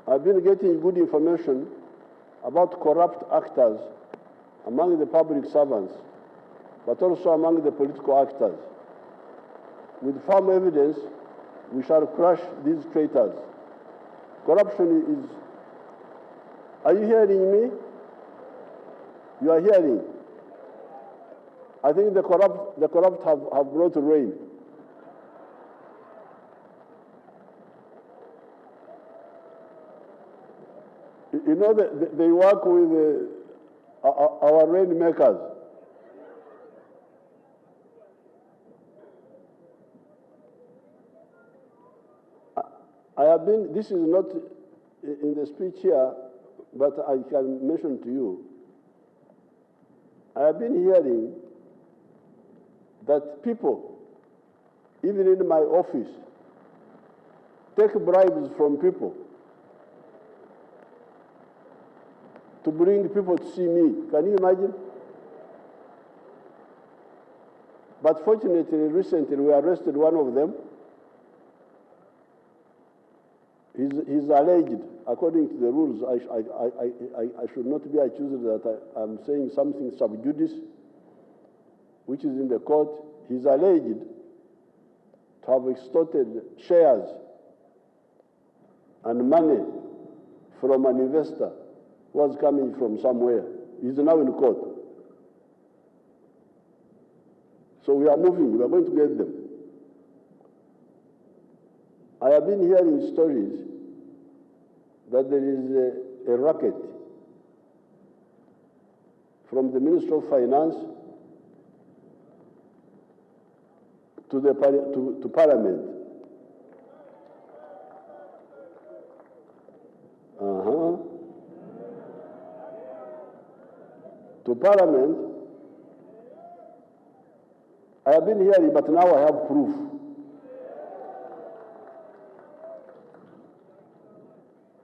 I've been getting good information about corrupt actors among the public servants, but also among the political actors. With firm evidence, we shall crush these traitors. Corruption is... Are you hearing me? You are hearing. I think the corrupt have brought rain. You know, they work with our rainmakers. I have been, this is not in the speech here, but I can mention to you. I have been hearing that people, even in my office, take bribes from people to bring people to see me. Can you imagine? But fortunately, recently, we arrested one of them. He's alleged, according to the rules, I should not be accused that I'm saying something sub judice, which is in the court. He's alleged to have extorted shares and money from an investor who was coming from somewhere. He's now in court. So we are moving, we are going to get them. I have been hearing stories that there is a racket from the Minister of Finance to Parliament. To Parliament, I have been hearing, but now I have proof.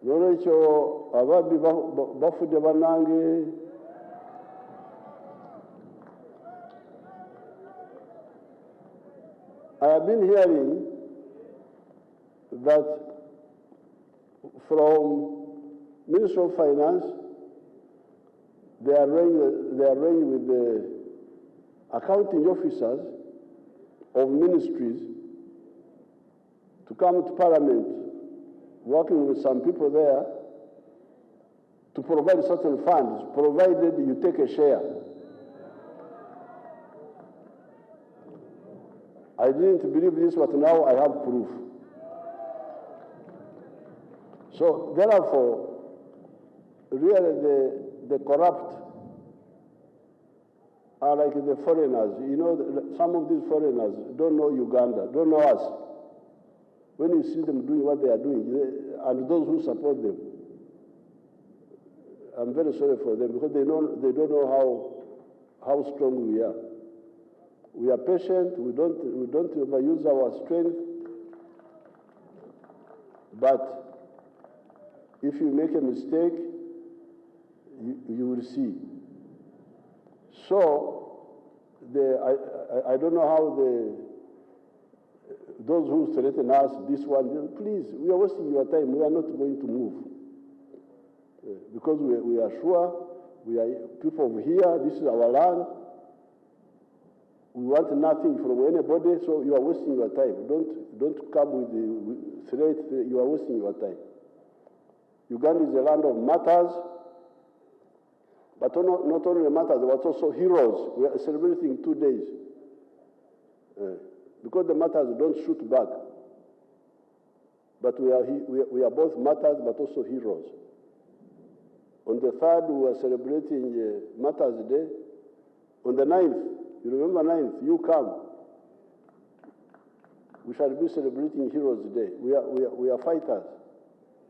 Nolecho ababi bafude banange I have been hearing that from Ministry of Finance, they arrange with the accounting officers of ministries to come to Parliament, working with some people there to provide certain funds, provided you take a share. I didn't believe this, but now I have proof. So therefore, really the corrupt are like the foreigners. You know, some of these foreigners don't know Uganda, don't know us. When you see them doing what they are doing, and those who support them, I'm very sorry for them because they don't know how strong we are. We are patient. We don't overuse our strength. But if you make a mistake, you will see. So I don't know how those who threaten us, this one, please, we are wasting your time. We are not going to move. Because we are sure, we are people of here, this is our land. We want nothing from anybody, so you are wasting your time. Don't come with the threat, you are wasting your time. Uganda is a land of martyrs, but not only martyrs, but also heroes. We are celebrating 2 days. Because the martyrs don't shoot back. But we are both martyrs, but also heroes. On the 3rd, we are celebrating Martyrs' Day. On the 9th, you remember 9th, you come. We shall be celebrating Heroes' Day. We are fighters.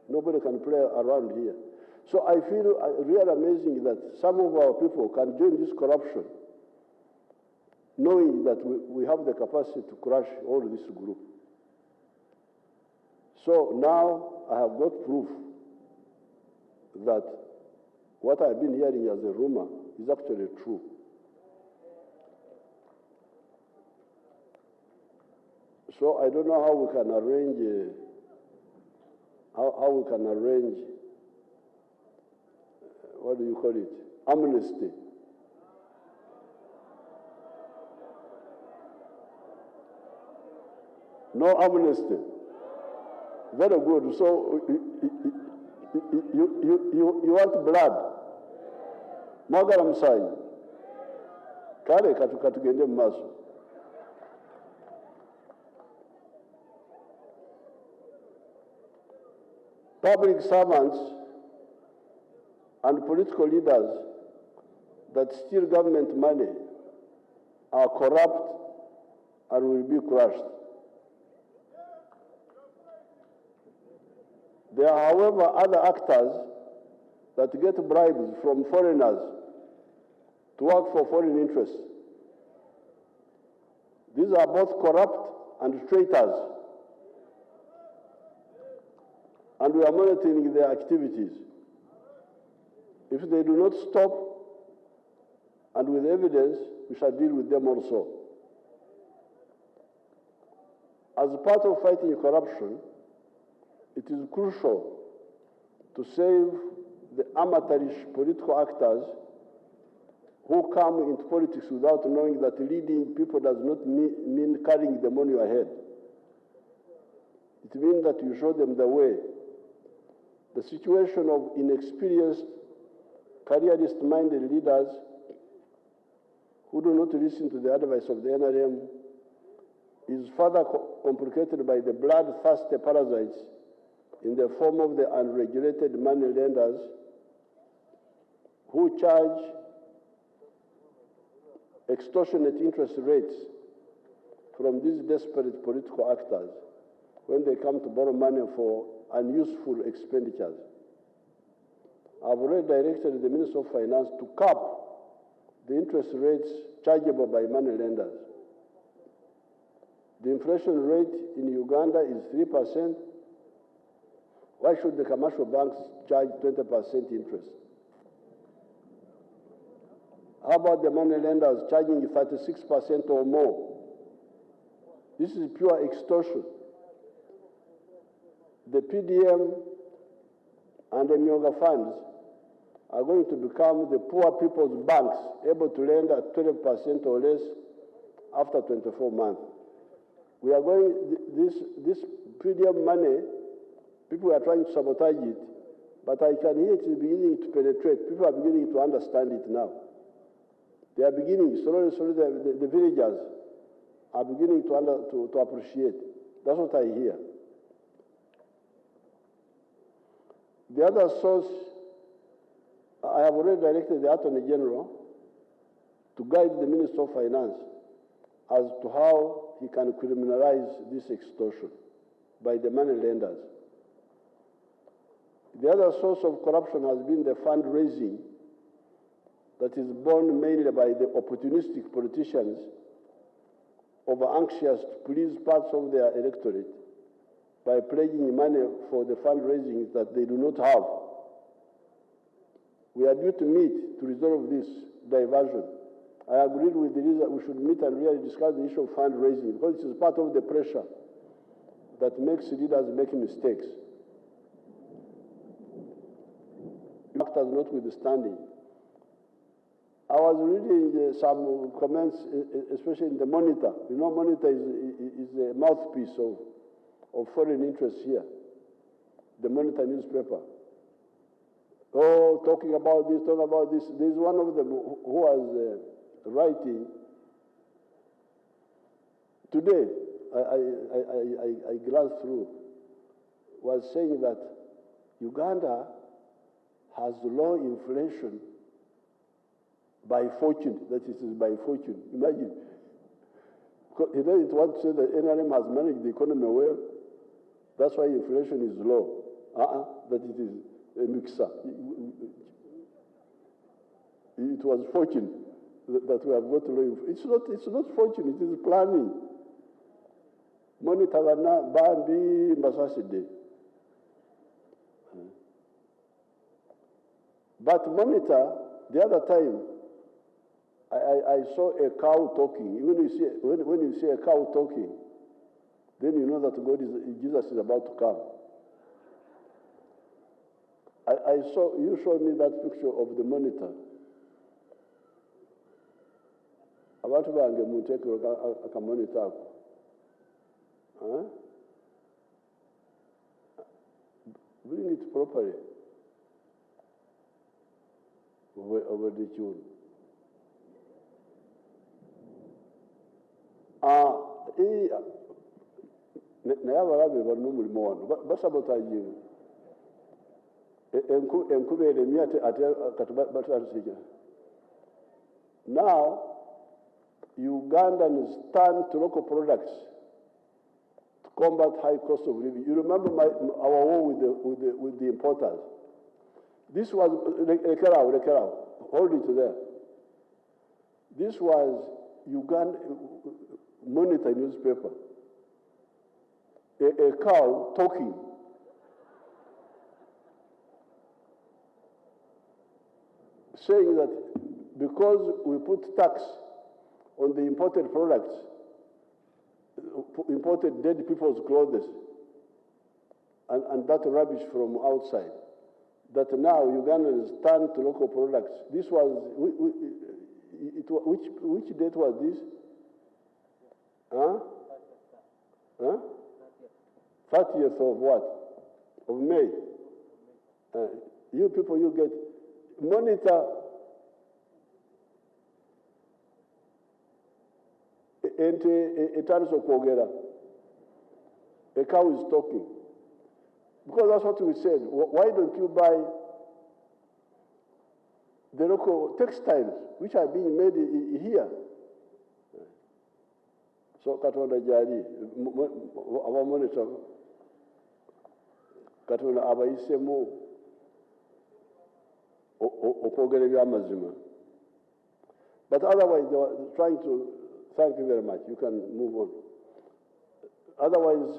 Nobody can play around here. So I feel really amazing that some of our people can join this corruption, knowing that we have the capacity to crush all this group. So now I have got proof that what I've been hearing as a rumor is actually true. So I don't know how we can arrange how we can arrange, what do you call it, amnesty. No amnesty. Very good. So you want blood? Mwagala musanyi. Kale katugende mu maaso. Public servants and political leaders that steal government money are corrupt and will be crushed. There are, however, other actors that get bribes from foreigners to work for foreign interests. These are both corrupt and traitors, and we are monitoring their activities. If they do not stop, and with evidence, we shall deal with them also. As part of fighting corruption, it is crucial to save the amateurish political actors who come into politics without knowing that leading people does not mean carrying them on your head. It means that you show them the way. The situation of inexperienced, careerist-minded leaders who do not listen to the advice of the NRM is further complicated by the bloodthirsty parasites in the form of the unregulated money lenders who charge extortionate interest rates from these desperate political actors when they come to borrow money for unuseful expenditures. I've already directed the Minister of Finance to cap the interest rates chargeable by money lenders. The inflation rate in Uganda is 3%. Why should the commercial banks charge 20% interest? How about the money lenders charging 36% or more? This is pure extortion. The PDM and the Myoga funds are going to become the poor people's banks, able to lend at 12% or less after 24 months. We are going, this PDM money, people are trying to sabotage it, but I can hear it is beginning to penetrate. People are beginning to understand it now. They are beginning, slowly, the villagers are beginning to appreciate. That's what I hear. The other source, I have already directed the Attorney General to guide the Minister of Finance as to how he can criminalize this extortion by the money lenders. The other source of corruption has been the fundraising that is borne mainly by the opportunistic politicians over-anxious to please parts of their electorate by pledging money for the fundraising that they do not have. We are due to meet to resolve this diversion. I agreed with the leader that we should meet and really discuss the issue of fundraising because it is part of the pressure that makes leaders make mistakes. Actors notwithstanding. I was reading some comments, especially in the Monitor. You know, Monitor is a mouthpiece of foreign interests here, the Monitor newspaper. Oh, talking about this, talking about this. There's one of them who was writing today, I glanced through, was saying that Uganda has low inflation by fortune. That is by fortune. Imagine. He doesn't want to say that NRM has managed the economy well. That's why inflation is low. That it is a mixer. It was fortune that we have got low inflation. It's not fortune, it is planning. Monitor Bambi Mbasaside. But Monitor, the other time, I saw a cow talking. When you see a cow talking, then you know that Jesus is about to come. I saw, you showed me that picture of the monitor. Abantu bange muntekero akamonitor ako. Huh? Bring it properly over the tune. Naye abalabe balina omulimu wano basabotaginga enkuba eremye ate kati batandika. Now Ugandans turn to local products to combat high cost of living. You remember our war with the importers. This was hold it there. This was Uganda Monitor newspaper. A cow talking. Saying that because we put tax on the imported products, imported dead people's clothes, and that rubbish from outside, that now Ugandans turn to local products. This was, which date was this? Huh? Huh? 30th of what? Of May. You people, you get Monitor. In terms of Kogera, a cow is talking. Because that's what we said. Why don't you buy the local textiles which are being made here? So Katonda Jari, our monitor, Katonda abayisemu okwogera ebyamazima. But otherwise they were trying to. Thank you very much. You can move on. Otherwise,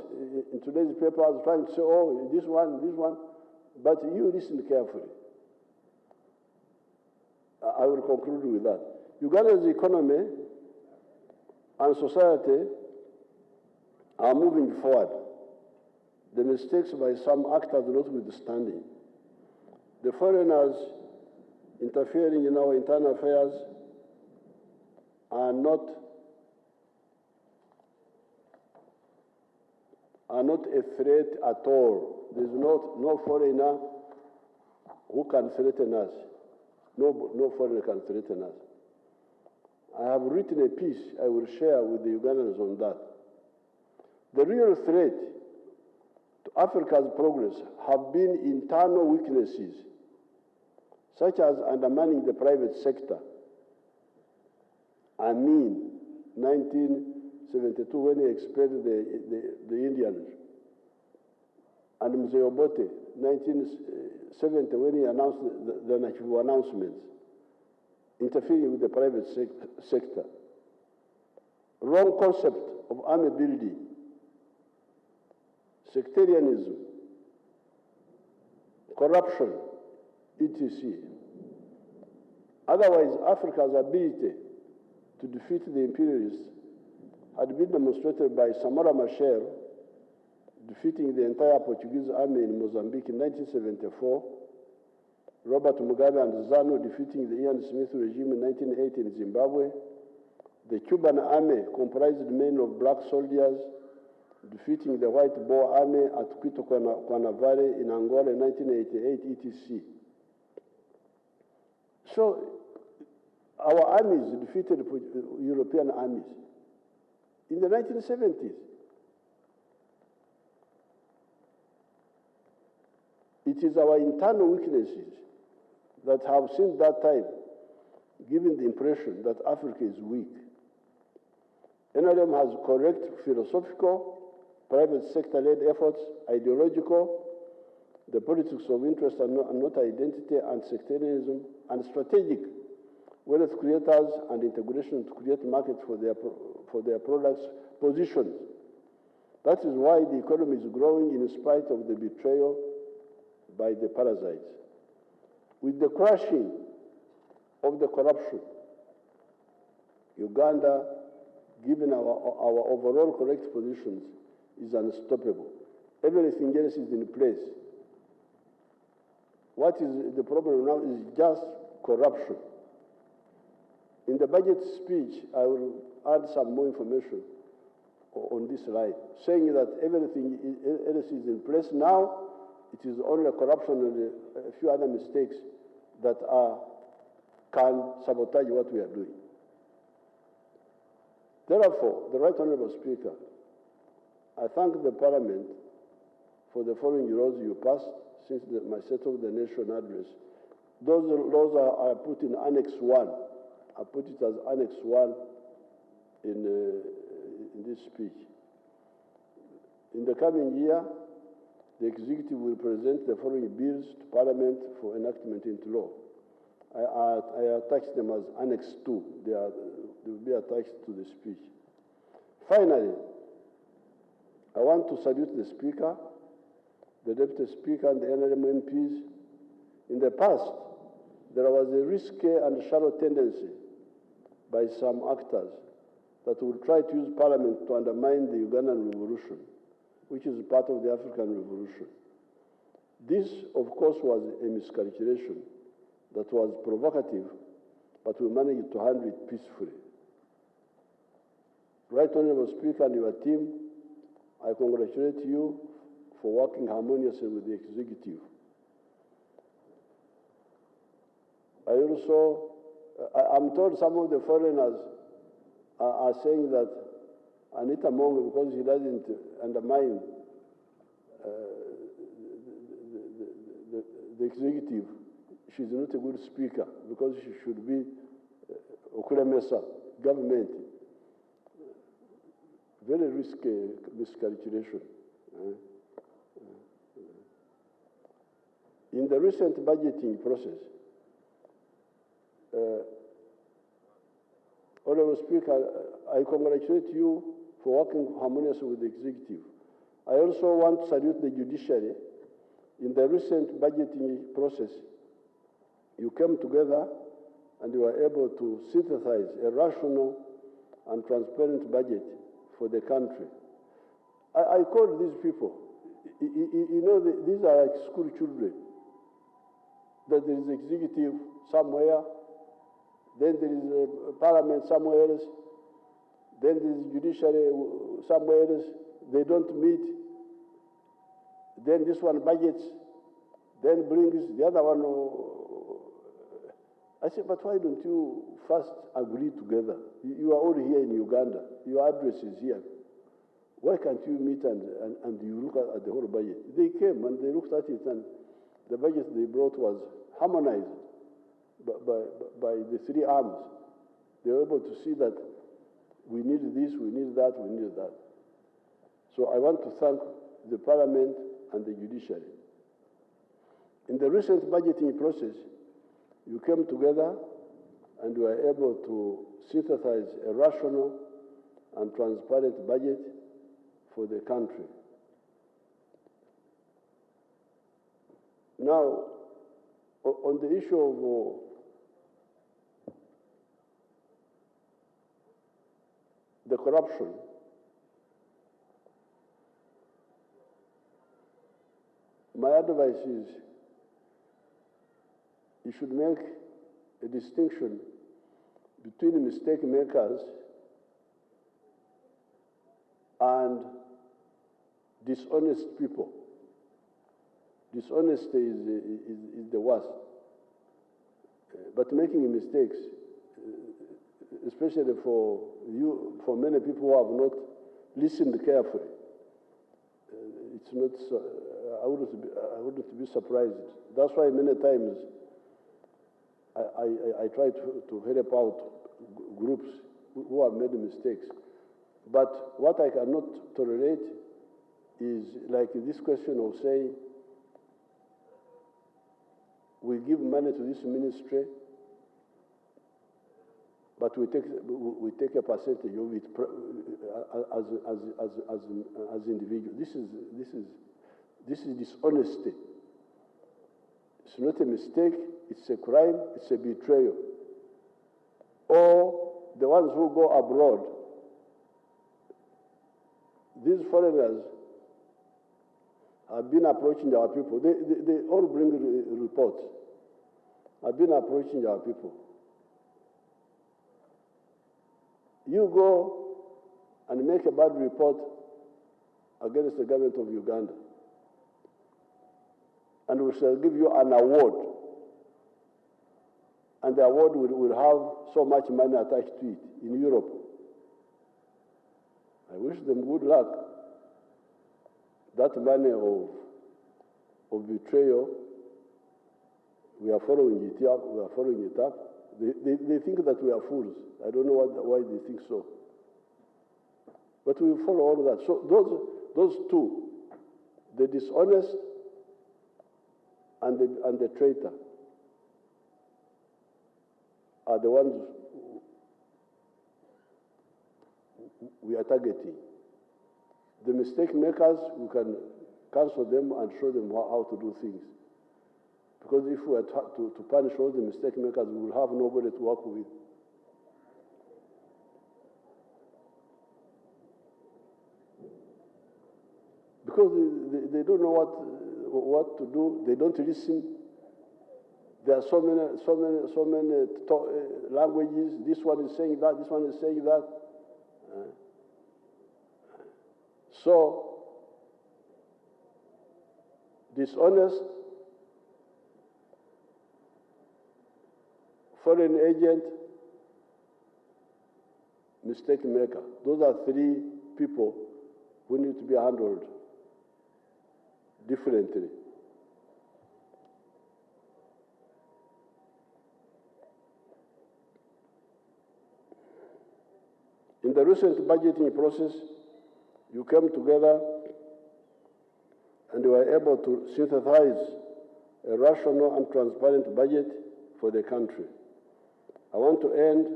in today's paper, I was trying to say, oh, this one. But you listen carefully. I will conclude with that. Uganda's economy and society are moving forward. The mistakes by some actors notwithstanding. The foreigners interfering in our internal affairs are not a threat at all. There's no foreigner who can threaten us. No foreigner can threaten us. I have written a piece I will share with the Ugandans on that. The real threat to Africa's progress have been internal weaknesses, such as undermining the private sector. I mean, 1972 when he expelled the Indians, and Museveni, 1970 when he announced the Nachivu announcements, interfering with the private sector. Wrong concept of army building, sectarianism, corruption, etc. Otherwise, Africa's ability to defeat the imperialists had been demonstrated by Samora Machel defeating the entire Portuguese army in Mozambique in 1974, Robert Mugabe and ZANU defeating the Ian Smith regime in 1980 in Zimbabwe, the Cuban army comprised mainly of black soldiers defeating the White Boer army at Quito Cuanavale in Angola in 1988, etc. So our armies defeated European armies in the 1970s. It is our internal weaknesses that have since that time given the impression that Africa is weak. NLM has correct philosophical, private sector-led efforts, ideological, the politics of interest and not identity and sectarianism, and strategic wealth creators and integration to create markets for their products positions. That is why the economy is growing in spite of the betrayal by the parasites. With the crushing of the corruption, Uganda, given our overall correct positions, is unstoppable. Everything else is in place. what is the problem now is just corruption. In the budget speech, I will add some more information on this line, saying that everything else is in place now. It is only corruption and a few other mistakes that can sabotage what we are doing. Therefore, the Right Honourable Speaker, I thank the Parliament for the following laws you passed since my State of the Nation address. Those laws are put in Annex 1. I put it as Annex 1 in this speech. In the coming year, the Executive will present the following bills to Parliament for enactment into law. I attached them as Annex 2. They will be attached to the speech. Finally, I want to salute the Speaker, the Deputy Speaker, and the NRM MPs. In the past, there was a risky and shallow tendency by some actors that would try to use Parliament to undermine the Ugandan revolution, which is part of the African revolution. This, of course, was a miscalculation that was provocative, but we managed to handle it peacefully. Right Honourable Speaker and your team, I congratulate you for working harmoniously with the Executive. I'm told some of the foreigners are saying that Anita Mongo, because he doesn't undermine the Executive, she's not a good speaker because she should be Okulemesa, government. Very risky miscalculation. In the recent budgeting process, Honourable Speaker, I congratulate you for working harmoniously with the Executive. I also want to salute the judiciary. In the recent budgeting process, you came together and you were able to synthesize a rational and transparent budget for the country. I called these people. You know, these are like school children. That there is executive somewhere, then there is a parliament somewhere else, then there is judiciary somewhere else. They don't meet. Then this one budgets, then brings the other one. I said, but why don't you first agree together? You are all here in Uganda. Your address is here. Why can't you meet and you look at the whole budget? They came and they looked at it, and the budget they brought was harmonized by the three arms. They were able to see that we need this, we need that, we need that. So I want to thank the Parliament and the judiciary. In the recent budgeting process, you came together and were able to synthesize a rational and transparent budget for the country. Now, on the issue of the corruption, my advice is you should make a distinction between mistake makers and dishonest people. Dishonesty is the worst. But making mistakes, especially for many people who have not listened carefully, it's not. I wouldn't be surprised. That's why many times I try to help out groups who have made mistakes. But what I cannot tolerate is like this question of saying, we give money to this ministry, but we take a percentage of it as individuals. This is dishonesty. It's not a mistake. It's a crime. It's a betrayal. Or the ones who go abroad, these foreigners I've been approaching our people. They all bring reports. I've been approaching our people. You go and make a bad report against the government of Uganda, and we shall give you an award. And the award will have so much money attached to it in Europe. I wish them good luck. That money of betrayal, we are following it up. We are following it up. They think that we are fools. I don't know why they think so. But we follow all that. So those two, the dishonest and the traitor, are the ones we are targeting. The mistake makers, we can cancel them and show them how to do things. Because if we are to punish all the mistake makers, we will have nobody to work with. Because they don't know what to do. They don't listen. There are so many languages. This one is saying that. This one is saying that. So dishonest, foreign agent, mistake maker. Those are three people who need to be handled differently. In the recent budgeting process, you came together and you were able to synthesize a rational and transparent budget for the country. I want to end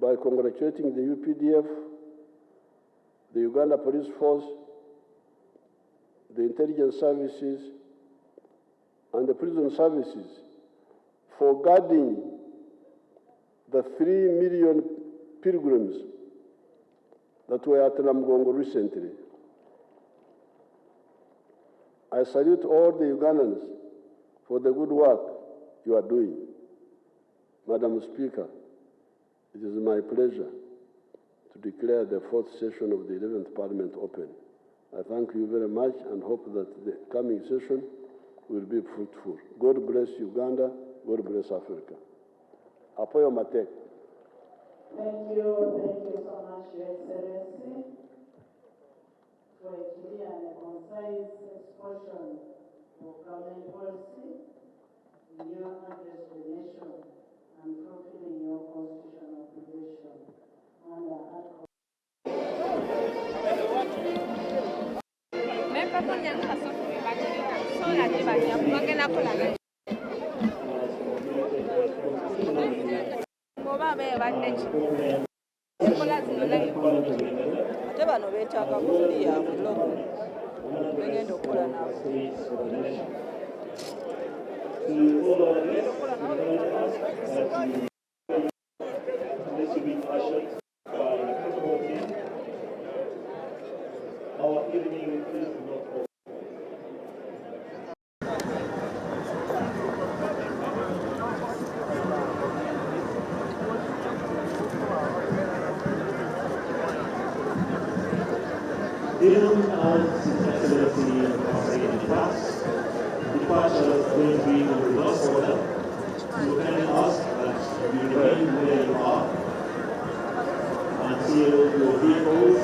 by congratulating the UPDF, the Uganda Police Force, the intelligence services, and the prison services for guarding the 3 million pilgrims that were at Namgongo recently. I salute all the Ugandans for the good work you are doing. Madam Speaker, it is my pleasure to declare the 4th session of the 11th Parliament open. I thank you very much and hope that the coming session will be fruitful. God bless Uganda. God bless Africa. Apoyo Matek. Thank you so much, Your Excellency, for a clear and a concise exposition of government policy in your address to the nation and fulfilling your constitutional obligation under Article. Ate bano beetaaga kufuli ya bulogo begenda okukola nabo. Even as His Excellency has said in the past, departure is going to be in reverse order. So can I ask that you remain where you are until your vehicles